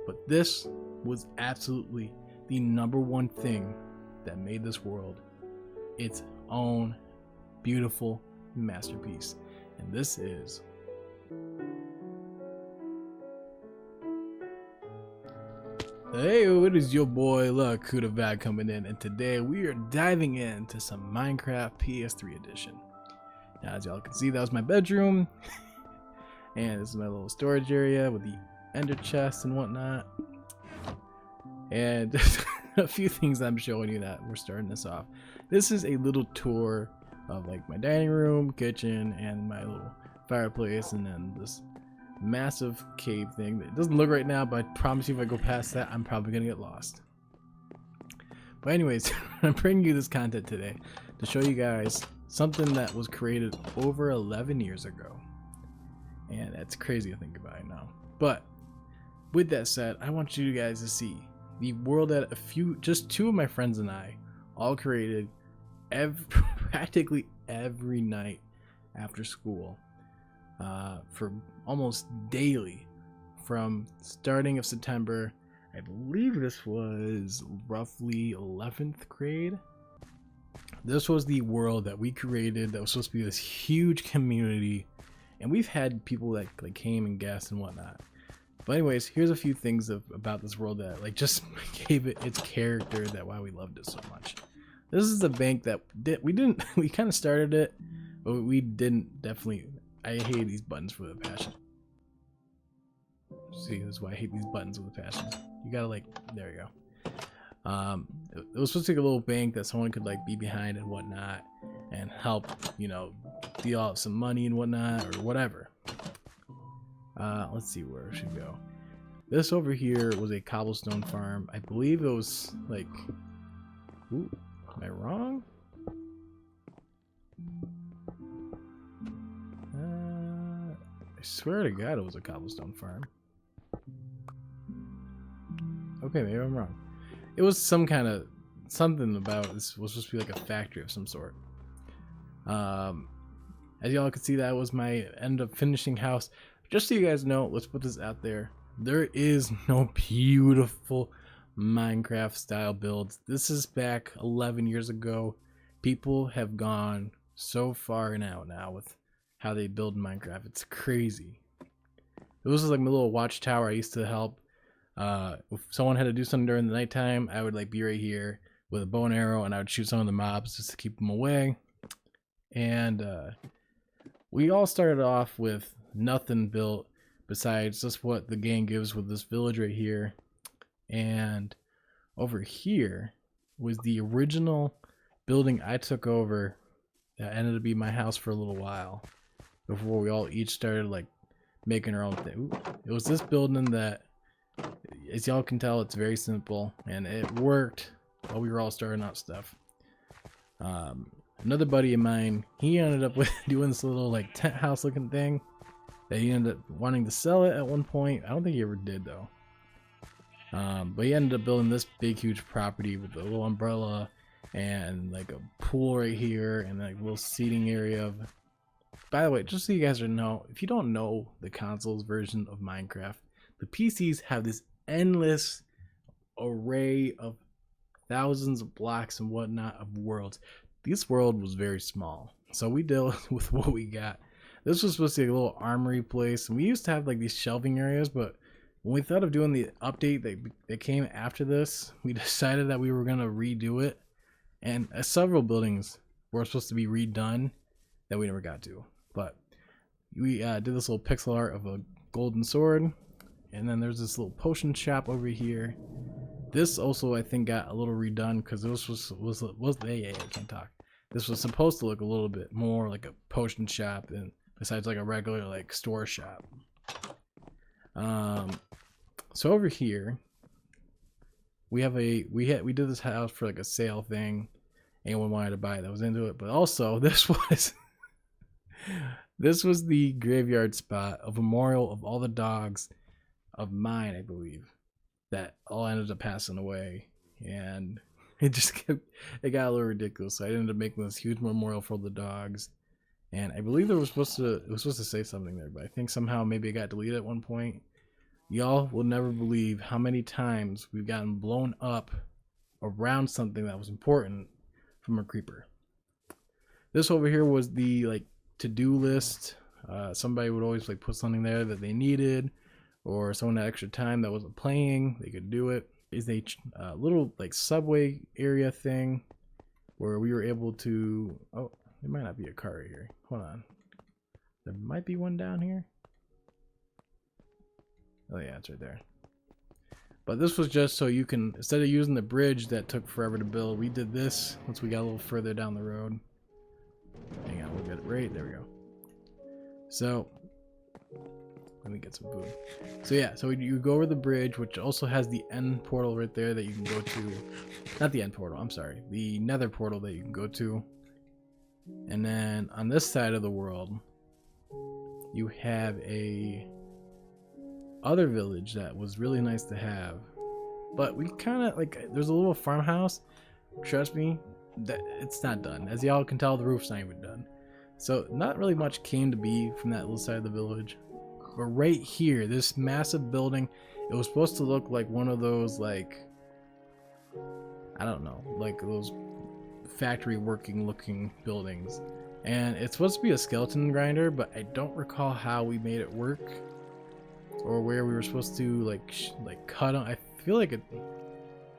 But this was absolutely the number one thing that made this world its own beautiful masterpiece. And this is Hey, it is your boy Lakudavad coming in, and today we are diving into some Minecraft PS3 edition. Now, as y'all can see, that was my bedroom, and this is my little storage area with the ender chest and whatnot. And a few things I'm showing you that we're starting this off. This is a little tour of like my dining room, kitchen, and my little fireplace, and then this massive cave thing. It doesn't look right now, but I promise you if I go past that, I'm probably gonna get lost. But anyways, I'm bringing you this content today to show you guys something that was created over 11 years ago, and that's crazy to think about now. But with that said, I want you guys to see the world that just two of my friends and I all created practically every night after school. For almost daily from starting of September. I believe this was roughly 11th grade. This was the world that we created that was supposed to be this huge community, and we've had people that like came and guessed and whatnot. But anyways, here's a few things about this world that like just gave it its character, that why we loved it so much. This is a bank that we kind of started it, but we didn't definitely. I hate these buttons with a passion. See, this is why I hate these buttons with a passion. You gotta like, there you go. It was supposed to be a little bank that someone could like be behind and whatnot, and help, you know, deal out some money and whatnot or whatever. Let's see where it should go. This over here was a cobblestone farm. I believe it was like, ooh, am I wrong? I swear to God it was a cobblestone farm. Okay, maybe I'm wrong. It was something about this was supposed to be like a factory of some sort. As y'all can see, that was my end up finishing house. Just so you guys know, let's put this out there. There is no beautiful Minecraft style builds. This is back 11 years ago. People have gone so far and out now with how they build Minecraft. It's crazy. It was like my little watchtower. I used to help. If someone had to do something during the nighttime, I would like be right here with a bow and arrow, and I would shoot some of the mobs just to keep them away. And we all started off with nothing built besides just what the game gives with this village right here. And over here was the original building I took over that ended up being my house for a little while before we all each started like making our own thing. Ooh, it was this building that, as y'all can tell, it's very simple and it worked while we were all starting out stuff. Another buddy of mine, he ended up with doing this little like tent house looking thing that he ended up wanting to sell it at one point. I don't think he ever did though. But he ended up building this big huge property with a little umbrella and like a pool right here and like a little seating area. By the way, just so you guys know, if you don't know the consoles version of Minecraft, the PCs have this endless array of thousands of blocks and whatnot of worlds. This world was very small, so we dealt with what we got. This was supposed to be a little armory place, and we used to have like these shelving areas, but when we thought of doing the update that came after this, we decided that we were going to redo it, and several buildings were supposed to be redone that we never got to. But we did this little pixel art of a golden sword, and then there's this little potion shop over here. This also I think got a little redone because this was I can't talk. This was supposed to look a little bit more like a potion shop and besides like a regular like store shop. So over here we did this house for like a sale thing. Anyone wanted to buy it that was into it, but also this was the graveyard spot, a memorial of all the dogs of mine, I believe, that all ended up passing away, and it got a little ridiculous. So I ended up making this huge memorial for the dogs, and I believe it was supposed to say something there, but I think somehow maybe it got deleted at one point. Y'all will never believe how many times we've gotten blown up around something that was important from a creeper. This over here was the like to-do list. Somebody would always like put something there that they needed, or someone had extra time that wasn't playing, they could do it. Is a little like subway area thing where we were able to, oh, there might not be a car right here. Hold on. There might be one down here. Oh yeah, it's right there. But this was just so you can, instead of using the bridge that took forever to build, we did this once we got a little further down the road. Hang on, we'll get it right. There we go. So, let me get some food. So yeah, so you go over the bridge, which also has the end portal right there that you can go to. Not the end portal, I'm sorry. The nether portal that you can go to. And then on this side of the world, you have a other village that was really nice to have, but we kind of like, there's a little farmhouse. Trust me, that it's not done. As y'all can tell, the roof's not even done, so not really much came to be from that little side of the village. But right here, this massive building, it was supposed to look like one of those, like, I don't know, like those factory working looking buildings, and it's supposed to be a skeleton grinder, but I don't recall how we made it work or where we were supposed to like cut on. I feel like it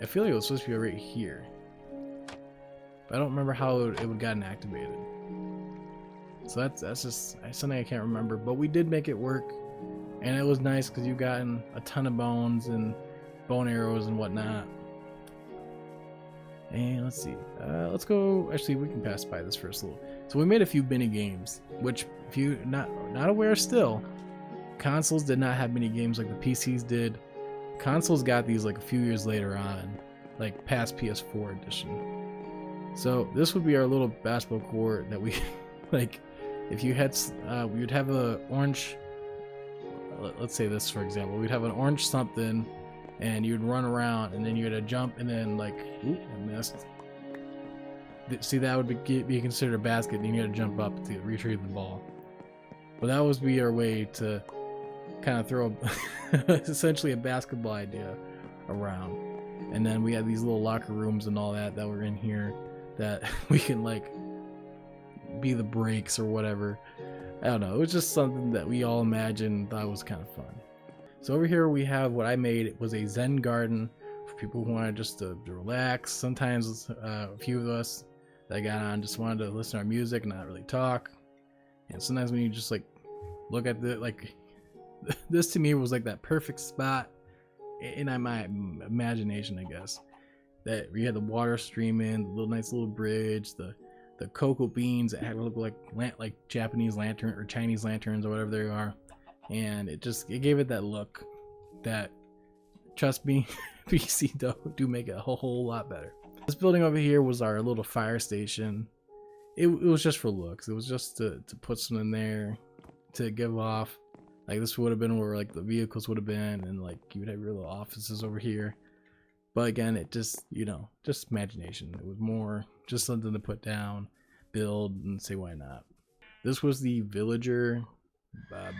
was supposed to be right here, but I don't remember how it would gotten activated. So that's just something I can't remember, but we did make it work, and it was nice because you've gotten a ton of bones and bone arrows and whatnot. And let's see, let's go, actually we can pass by this first a little. So we made a few mini games, which if you're not aware still, consoles did not have mini games like the PCs did. Consoles got these like a few years later on, like past PS4 edition. So this would be our little basketball court that we like, if you had we would have a orange, let's say this for example, we'd have an orange something, and you'd run around, and then you had to jump, and then like, oop, I missed. See, that would be considered a basket, and you had to jump up to retrieve the ball. But that would be our way to kind of throw essentially a basketball idea around. And then we had these little locker rooms and all that were in here that we can like be the breaks or whatever. I don't know, it was just something that we all imagined, thought was kind of fun. So over here we have what I made. It was a Zen garden for people who wanted just to relax. Sometimes a few of us that got on just wanted to listen to our music and not really talk. And sometimes when you just like look at the, like, this to me was like that perfect spot in my imagination, I guess, that we had the water streaming, the nice little bridge, the cocoa beans that had to look like Japanese lantern or Chinese lanterns or whatever they are. And it gave it that look that, trust me, PC do make it a whole lot better. This building over here was our little fire station. It was just for looks. It was just to put something there to give off. Like this would have been where like the vehicles would have been, and like you would have your little offices over here. But again, it just, you know, just imagination. It was more just something to put down, build, and say why not. This was the villager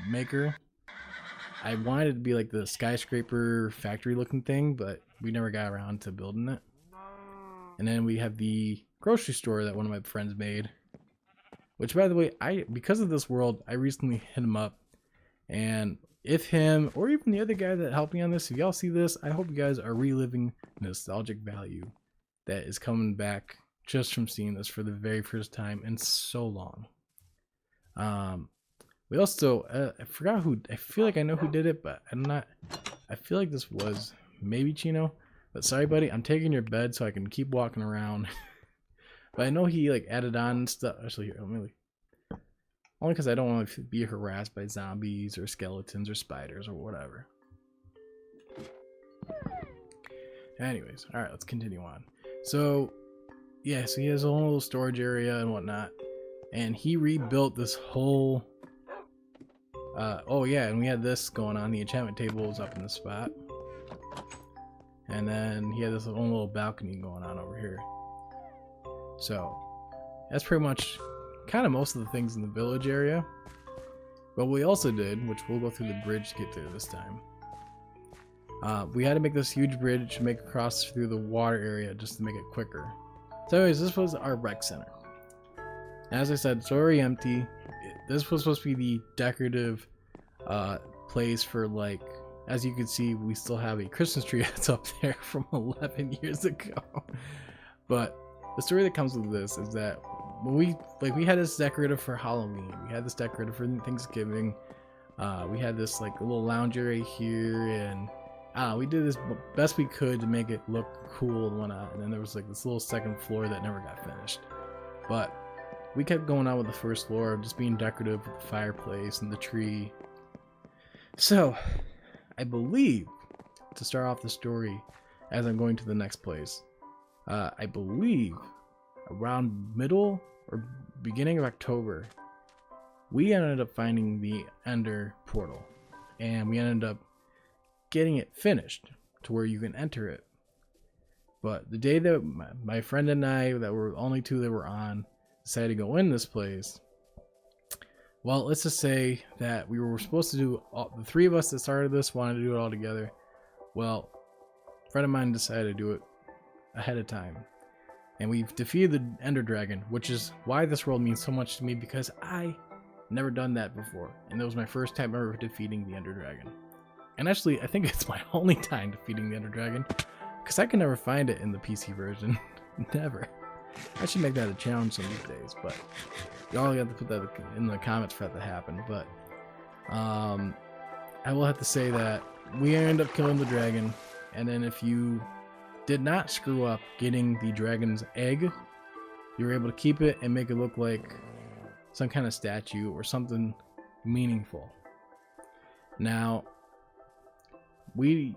maker. I wanted it to be like the skyscraper factory looking thing, but we never got around to building it. And then we have the grocery store that one of my friends made, which, by the way, because of this world, I recently hit him up, and if him or even the other guy that helped me on this, if y'all see this, I hope you guys are reliving nostalgic value that is coming back just from seeing this for the very first time in so long. We also, I forgot who, I feel like I know who did it, but I feel like this was maybe Chino, but sorry buddy, I'm taking your bed so I can keep walking around. But I know he like added on stuff. Actually, here, only because I don't want to be harassed by zombies or skeletons or spiders or whatever. Anyways, all right, let's continue on. So yeah, so he has a whole little storage area and whatnot, and he rebuilt this whole oh yeah, and we had this going on. The enchantment table was up in the spot, and then he had this own little balcony going on over here. So that's pretty much kind of most of the things in the village area. But we also did, which we'll go through the bridge to get to this time, We had to make this huge bridge to make it cross through the water area just to make it quicker. So anyways, this was our rec center. As I said, it's already empty. This was supposed to be the decorative place for, like, as you can see, we still have a Christmas tree that's up there from 11 years ago. But the story that comes with this is that when we had this decorative for Halloween, we had this decorative for Thanksgiving, we had this like a little lounge area here, and we did this best we could to make it look cool and whatnot. And then there was like this little second floor that never got finished. But we kept going on with the first floor, just being decorative with the fireplace and the tree. So, I believe, to start off the story, as I'm going to the next place, I believe around middle or beginning of October, we ended up finding the Ender portal, and we ended up getting it finished to where you can enter it. But the day that my friend and I, that were only two that were on, decided to go in this place, well, let's just say that we were supposed to do the three of us that started this wanted to do it all together. Well, a friend of mine decided to do it ahead of time, and we've defeated the Ender Dragon, which is why this world means so much to me, because I never done that before, and it was my first time ever defeating the Ender Dragon. And actually, I think it's my only time defeating the Ender Dragon, because I can never find it in the PC version. Never. I should make that a challenge some of these days, but y'all have to put that in the comments for that to happen. But I will have to say that we end up killing the dragon, and then if you did not screw up getting the dragon's egg, you were able to keep it and make it look like some kind of statue or something meaningful. Now, the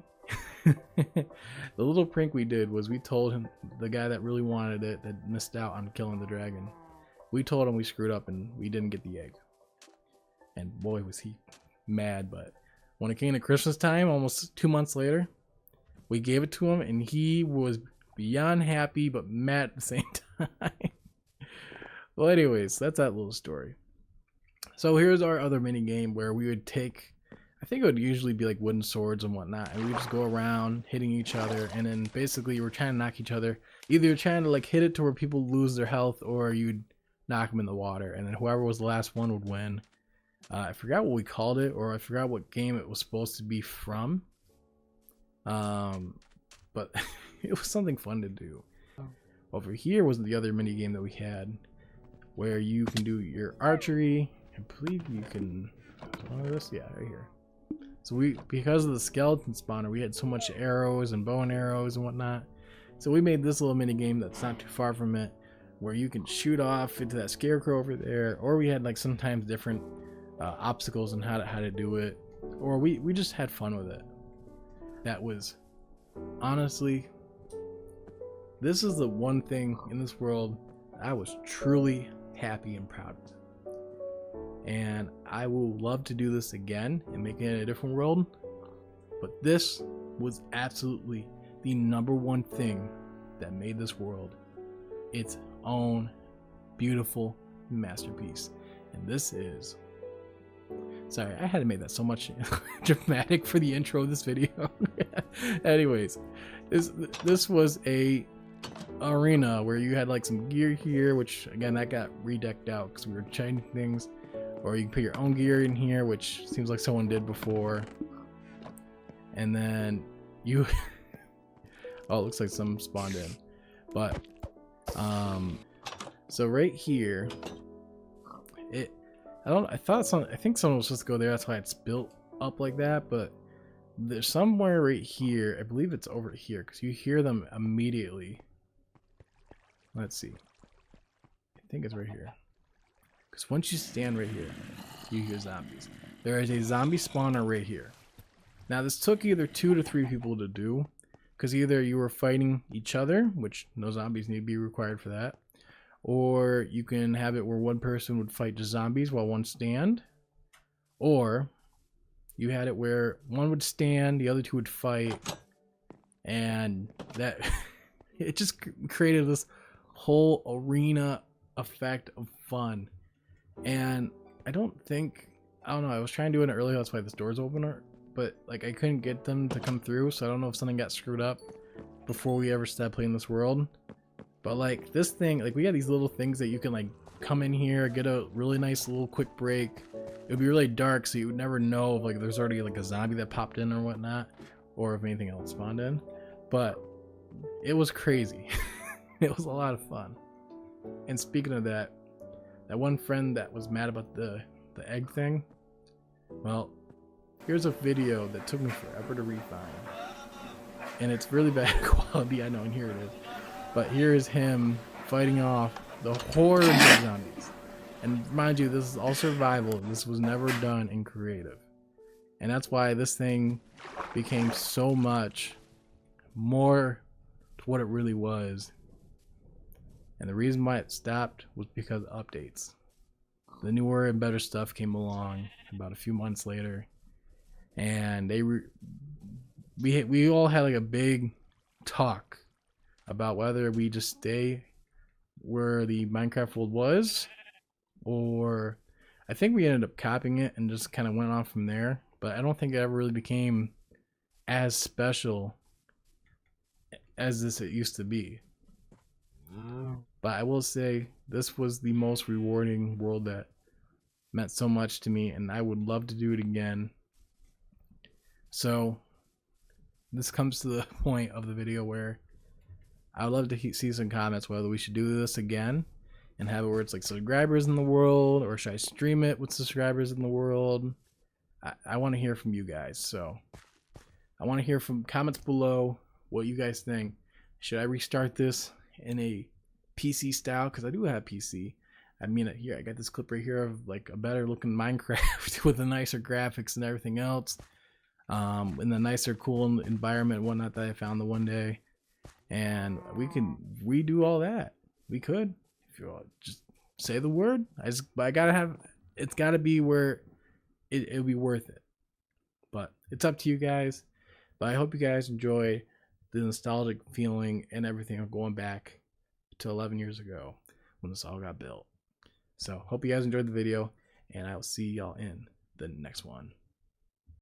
little prank we did was we told him, the guy that really wanted it, that missed out on killing the dragon, we told him we screwed up and we didn't get the egg. And boy, was he mad. But when it came to Christmas time, almost 2 months later, we gave it to him, and he was beyond happy but mad at the same time. Well, anyways, that's that little story. So here's our other mini game where we would take, I think it would usually be like wooden swords and whatnot, and we just go around hitting each other, and then basically we're trying to knock each other. Either you're trying to like hit it to where people lose their health, or you'd knock them in the water, and then whoever was the last one would win. I forgot what we called it, or I forgot what game it was supposed to be from. But it was something fun to do. Over here was the other mini game that we had, where you can do your archery. I believe you can. This, yeah, right here. So because of the skeleton spawner, we had so much arrows and bow and arrows and whatnot. So we made this little mini game that's not too far from it, where you can shoot off into that scarecrow over there, or we had like sometimes different obstacles and how to do it, or we just had fun with it. That was honestly, this is the one thing in this world I was truly happy and proud of. And I will love to do this again and make it in a different world. But this was absolutely the #1 thing that made this world its own beautiful masterpiece. And this is... Sorry, I had to make that so much dramatic for the intro of this video. Anyways, this was a arena where you had like some gear here, which again, that got redecked out because we were changing things. Or you can put your own gear in here, which seems like someone did before. And then you... oh, it looks like some spawned in. But, so right here, I think someone was supposed to go there, that's why it's built up like that, but there's somewhere right here, I believe it's over here, because you hear them immediately. Let's see. I think it's right here. Because once you stand right here, you hear zombies. There is a zombie spawner right here. Now this took either 2 to 3 people to do, because either you were fighting each other, which no zombies need to be required for that, or you can have it where one person would fight the zombies while one stand, or you had it where one would stand, the other 2 would fight, and that it just created this whole arena effect of fun. And I don't know, I was trying to do it earlier, that's why this door's open but like I couldn't get them to come through, so I don't know if something got screwed up before we ever started playing this world. But like this thing, like we got these little things that you can like come in here, get a really nice little quick break. It would be really dark, so you would never know if like there's already like a zombie that popped in or whatnot, or if anything else spawned in. But it was crazy. It was a lot of fun. And speaking of that, that one friend that was mad about the egg thing, well, here's a video that took me forever to refine. And it's really bad quality, I know, and here it is. But here is him fighting off the hordes of zombies. And mind you, this is all survival. This was never done in creative. And that's why this thing became so much more to what it really was. And the reason why it stopped was because of updates. The newer and better stuff came along about a few months later. And we all had like a big talk about whether we just stay where the Minecraft world was, or I think we ended up copying it and just kind of went on from there. But I don't think it ever really became as special as it used to be. But I will say this was the most rewarding world that meant so much to me, and I would love to do it again. So this comes to the point of the video where I would love to see some comments whether we should do this again and have it where it's like subscribers in the world, or should I stream it with subscribers in the world. I want to hear from you guys, so I want to hear from comments below what you guys think. Should I restart this in a PC style? Because I do have PC. I mean, here I got this clip right here of like a better looking Minecraft with the nicer graphics and everything else, in the nicer, cool environment and whatnot that I found the one day. And we can redo all that. We could, if you want, just say the word. I gotta have. It's gotta be where it'll be worth it. But it's up to you guys. But I hope you guys enjoy the nostalgic feeling and everything of going back to 11 years ago when this all got built. So hope you guys enjoyed the video, and I will see y'all in the next one.